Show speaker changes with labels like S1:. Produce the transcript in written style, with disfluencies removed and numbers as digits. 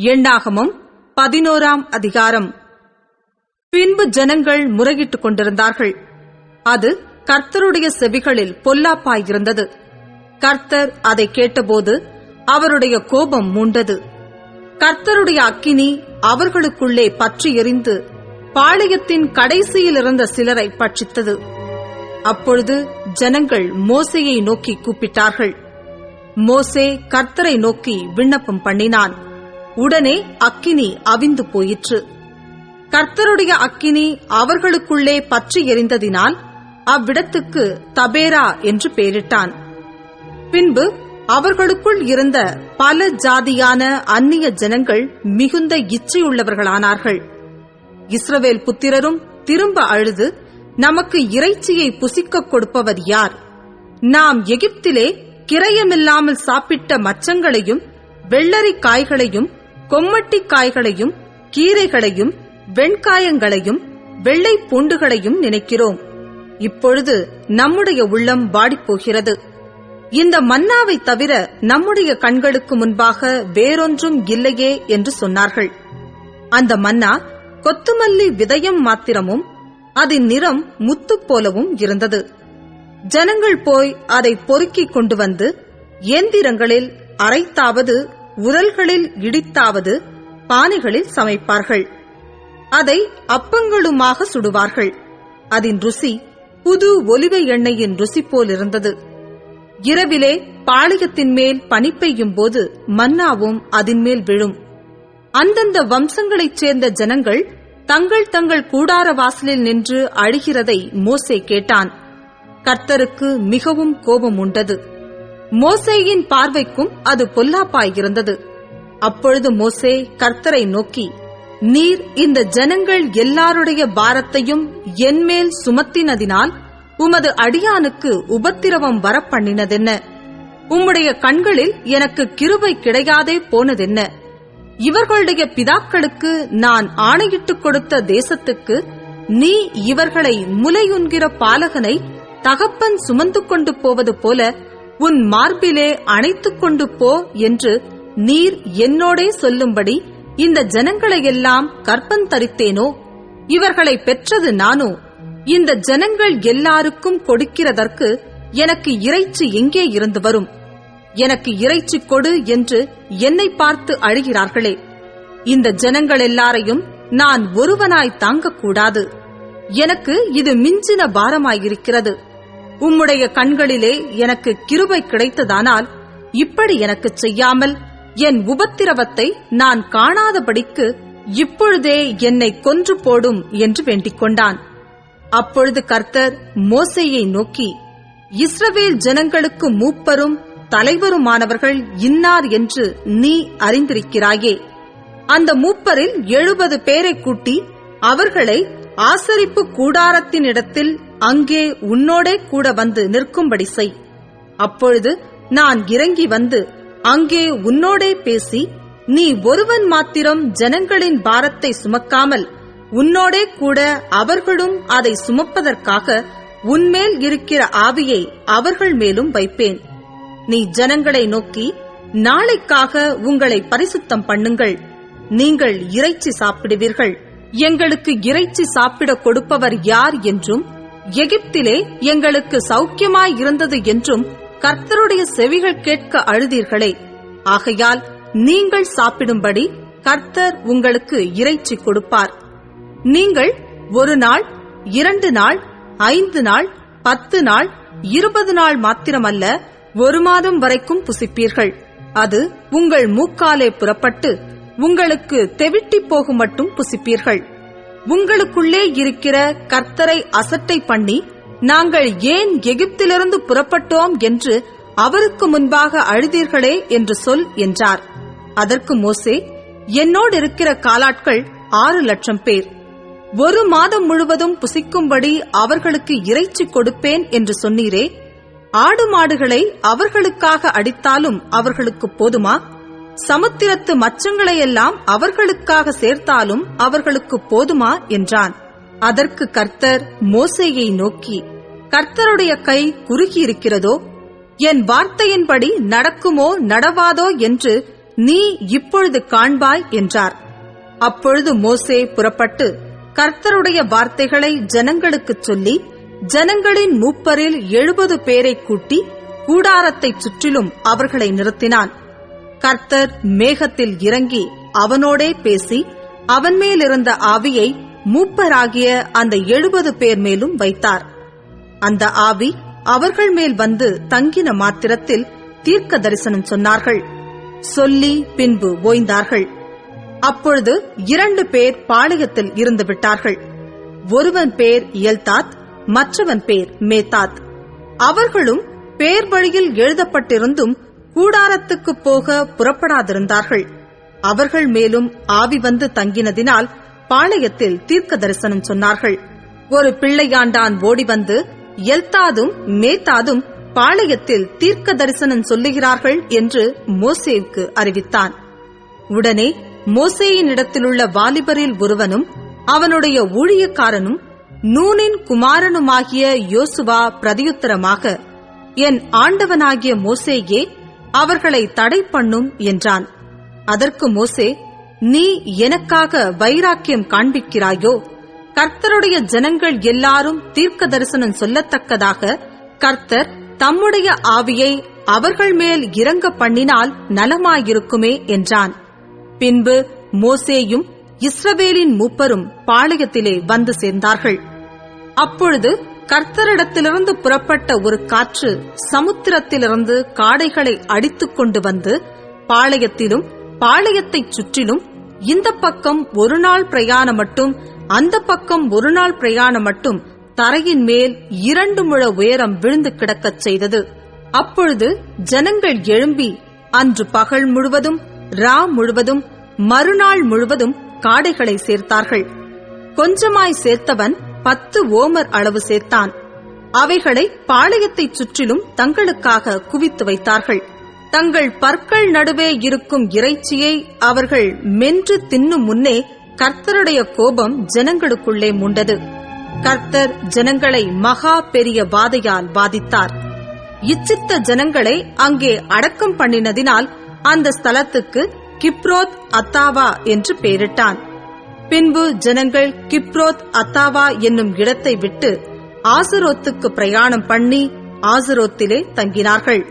S1: எண்ணாகமம் 11ஆம் அதிகாரம். பின்பு ஜனங்கள் முறையிட்டுக் கொண்டிருந்தார்கள். அது கர்த்தருடைய செவிகளில் பொல்லாப்பாயிருந்தது. கர்த்தர் அதை கேட்டபோது அவருடைய கோபம் மூண்டது. கர்த்தருடைய அக்கினி அவர்களுக்குள்ளே பற்றி எரிந்து பாளையத்தின் கடைசியில் இருந்த சிலரை பட்சித்தது. அப்பொழுது ஜனங்கள் மோசேயை நோக்கி கூப்பிட்டார்கள். மோசே கர்த்தரை நோக்கி விண்ணப்பம் பண்ணினான். உடனே அக்கினி அவிந்து போயிற்று. கர்த்தருடைய அக்கினி அவர்களுக்குள்ளே பற்றி எரிந்ததினால் அவ்விடத்துக்கு தபேரா என்று பெயரிட்டான். பின்பு அவர்களுக்குள் இருந்த பல ஜாதியான அந்நிய ஜனங்கள் மிகுந்த இச்சையுள்ளவர்களானார்கள். இஸ்ரவேல் புத்திரரும் திரும்ப அழுது, நமக்கு இறைச்சியை புசிக்கக் கொடுப்பவர் யார்? நாம் எகிப்திலே கிரயமில்லாமல் சாப்பிட்ட மச்சங்களையும் வெள்ளரி காய்களையும் கொம்மட்டி காய்களையும் கீரைகளையும் வெண்காயங்களையும் வெள்ளை பூண்டுகளையும் நினைக்கிறோம். இப்பொழுது நம்முடைய உள்ளம் வாடிப்போகிறது. இந்த மன்னாவை தவிர நம்முடைய கண்களுக்கு முன்பாக வேறொன்றும் இல்லையே என்று சொன்னார்கள். அந்த மன்னா கொத்துமல்லி விதயம் மாத்திரமும் அதன் நிறம் முத்து போலவும் இருந்தது. ஜனங்கள் போய் அதை பொறுக்கிக் கொண்டு வந்து இயந்திரங்களில் அரைத்தாவது உரல்களில் இடித்தாவது பானைகளில் சமைப்பார்கள். அதை அப்பங்களுமாக சுடுவார்கள். அதன் ருசி புது ஒலிவ எண்ணெயின் ருசி போல் இருந்தது. இரவிலே பாளையத்தின் மேல் பனி பெய்யும் போது மன்னாவும் அதன் மேல் விழும். அந்தந்த வம்சங்களைச் சேர்ந்த ஜனங்கள் தங்கள் தங்கள் கூடார வாசலில் நின்று அழுகிறதை மோசே கேட்டான். கர்த்தருக்கு மிகவும் கோபம் உண்டது. மோசேயின் பார்வைக்கும் அது பொல்லாப்பாயிருந்தது. அப்பொழுது மோசே கர்த்தரை நோக்கி, நீர் இந்த ஜனங்கள் எல்லாருடைய பாரத்தையும் என்மேல் சுமத்தினதினால் உமது அடியானுக்கு உபத்திரவம் வரப்பண்ணினதென்ன? உம்முடைய கண்களில் எனக்கு கிருபை கிடையாதே போனதென்ன? இவர்களுடைய பிதாக்களுக்கு நான் ஆணையிட்டுக் கொடுத்த தேசத்துக்கு நீ இவர்களை முலையுண்கிற பாலகனை தகப்பன் சுமந்து கொண்டு போவது போல உன் மார்பிலே அணைத்துக் கொண்டு போ என்று நீர் என்னோடே சொல்லும்படி இந்த ஜனங்களையெல்லாம் கற்பந்தரித்தேனோ? இவர்களை பெற்றது நானோ? இந்த ஜனங்கள் எல்லாருக்கும் கொடுக்கிறதற்கு எனக்கு இறைச்சி எங்கே இருந்து வரும்? எனக்கு இறைச்சி கொடு என்று என்னை பார்த்து அழுகிறார்களே. இந்த ஜனங்கள் எல்லாரையும் நான் ஒருவனாய் தாங்கக்கூடாது. எனக்கு இது மிஞ்சின பாரமாயிருக்கிறது. உம்முடைய கண்களிலே எனக்கு கிருபை கிடைத்ததானால் இப்படி எனக்குச் செய்யாமல் என் உபத்திரவத்தை நான் காணாதபடிக்கு இப்பொழுதே என்னை கொன்று போடும் என்று வேண்டிக் கொண்டான். அப்பொழுது கர்த்தர் மோசேயை நோக்கி, இஸ்ரவேல் ஜனங்களுக்கு மூப்பரும் தலைவருமானவர்கள் இன்னார் என்று நீ அறிந்திருக்கிறாயே. அந்த மூப்பரில் 70 பேரை கூட்டி அவர்களை ஆசரிப்பு கூடாரத்தினிடத்தில் அங்கே உன்னோடே கூட வந்து நிற்கும்படி செய். அப்பொழுது நான் இறங்கி வந்து அங்கே உன்னோடே பேசி, நீ ஒருவன் மாத்திரம் ஜனங்களின் பாரத்தை சுமக்காமல் உன்னோடே கூட அவர்களும் அதை சுமப்பதற்காக உன்மேல் இருக்கிற ஆவியை அவர்கள் மேலும் வைப்பேன். நீ ஜனங்களை நோக்கி, நாளைக்காக உங்களை பரிசுத்தம் பண்ணுங்கள். நீங்கள் இறைச்சி சாப்பிடுவீர்கள். எங்களுக்கு இறைச்சி சாப்பிட கொடுப்பவர் யார் என்றும் எகிப்திலே எங்களுக்கு சௌக்கியமாயிருந்தது என்றும் கர்த்தருடைய செவிகள் கேட்க அழுதீர்களே. ஆகையால் நீங்கள் சாப்பிடும்படி கர்த்தர் உங்களுக்கு இறைச்சி கொடுப்பார். நீங்கள் 1 நாள் 2 நாள் 5 நாள் 10 நாள் 20 நாள் மாத்திரமல்ல, 1 மாதம் வரைக்கும் புசிப்பீர்கள். அது உங்கள் மூக்காலே புறப்பட்டு உங்களுக்கு தெவிட்டி போகும் மட்டும் புசிப்பீர்கள். உங்களுக்குள்ளே இருக்கிற கர்த்தரை அசட்டை பண்ணி, நாங்கள் ஏன் எகிப்திலிருந்து புறப்பட்டோம் என்று அவருக்கு முன்பாக அழுதீர்களே என்று சொல் என்றார். அதற்கு மோசே, என்னோடு இருக்கிற காலாட்கள் 6 லட்சம் பேர். 1 மாதம் முழுவதும் புசிக்கும்படி அவர்களுக்கு இறைச்சி கொடுப்பேன் என்று சொன்னீரே. ஆடு மாடுகளை அவர்களுக்காக அடித்தாலும் அவர்களுக்கு போதுமா? சமுத்திரத்து மச்சங்களையெல்லாம் அவர்களுக்காக சேர்த்தாலும் அவர்களுக்கு போதுமா என்றான். அதற்கு கர்த்தர் மோசேயை நோக்கி, கர்த்தருடைய கை குறுகியிருக்கிறதோ? என் வார்த்தையின்படி நடக்குமோ நடவாதோ என்று நீ இப்பொழுது காண்பாய் என்றார். அப்பொழுது மோசே புறப்பட்டு கர்த்தருடைய வார்த்தைகளை ஜனங்களுக்குச் சொல்லி, ஜனங்களின் மூப்பரில் 70 பேரை கூட்டி கூடாரத்தைச் சுற்றிலும் அவர்களை நிறுத்தினான். கர்த்தர் மேகத்தில் இறங்கி அவனோடே பேசி, அவன் மேலிருந்த ஆவியை மூப்பராகிய அந்த 70 பேர் மேலும் வைத்தார். அந்த ஆவி அவர்கள் மேல் வந்து தங்கின மாத்திரத்தில் தீர்க்க தரிசனம் சொன்னார்கள். சொல்லி பின்பு ஓய்ந்தார்கள். அப்பொழுது 2 பேர் பாளையத்தில் இருந்து விட்டார்கள். ஒருவன் பேர் எல்தாத், மற்றவன் பேர் மேத்தாத். அவர்களும் பேர் வழியில் எழுதப்பட்டிருந்தும் கூடாரத்துக்கு போக புறப்படாதிருந்தார்கள். அவர்கள் மேலும் ஆவி வந்து தங்கினதினால் பாளையத்தில் தீர்க்க தரிசனம் சொன்னார்கள். ஒரு பிள்ளையாண்டான் ஓடி வந்து, எல்தாதும் மேத்தாதும் பாளையத்தில் தீர்க்க தரிசனம் சொல்லுகிறார்கள் என்று மோசேவுக்கு அறிவித்தான். உடனே மோசேயின் இடத்திலுள்ள வாலிபரில் ஒருவனும் அவனுடைய ஊழியக்காரனும் நூனின் குமாரனுமாகிய யோசுவா பிரதியுத்தரமாக, என் ஆண்டவனாகிய மோசேயே, அவர்களை தடை பண்ணும் என்றான். அதற்கு மோசே, நீ எனக்காக வைராக்கியம் காண்பிக்கிறாயோ? கர்த்தருடைய ஜனங்கள் எல்லாரும் தீர்க்க தரிசனம் சொல்லத்தக்கதாக கர்த்தர் தம்முடைய ஆவியை அவர்கள் மேல் இறங்க பண்ணினால் நலமாயிருக்குமே என்றான். பின்பு மோசேயும் இஸ்ரவேலின் மூப்பரும் பாளையத்திலே வந்து சேர்ந்தார்கள். அப்பொழுது கர்த்தரிடத்திலிருந்து புறப்பட்ட ஒரு காற்று சமுத்திரத்திலிருந்து காடைகளை அடித்துக் கொண்டு வந்து பாளையத்திலும் பாளையத்தைச் சுற்றிலும் இந்த பக்கம் 1 நாள் பிரயாணம் மட்டும், அந்த பக்கம் 1 நாள் பிரயாணம் மட்டும் தரையின் மேல் 2 முழ உயரம் விழுந்து கிடக்கச் செய்தது. அப்பொழுது ஜனங்கள் எழும்பி அன்று பகல் முழுவதும் ரா முழுவதும் மறுநாள் முழுவதும் காடைகளை சேர்த்தார்கள். கொஞ்சமாய் சேர்த்தவன் 10 ஓமர் அளவு சேர்த்தான். அவைகளை பாளையத்தைச் சுற்றிலும் தங்களுக்காக குவித்து வைத்தார்கள். தங்கள் பற்கள் நடுவே இருக்கும் இறைச்சியை அவர்கள் மென்று தின்னும் முன்னே கர்த்தருடைய கோபம் ஜனங்களுக்குள்ளே மூண்டது. கர்த்தர் ஜனங்களை மகா பெரிய வாதையால் வாதித்தார். இச்சித்த ஜனங்களை அங்கே அடக்கம் பண்ணினதினால் அந்த ஸ்தலத்துக்கு கிப்ரோத் அத்தாவா என்று பெயரிட்டான். பின்பு ஜனங்கள் கிப்ரோத் அத்தாவா என்னும் இடத்தை விட்டு ஆசரோத்துக்கு பிரயாணம் பண்ணி ஆசரோத்திலே தங்கினார்கள்.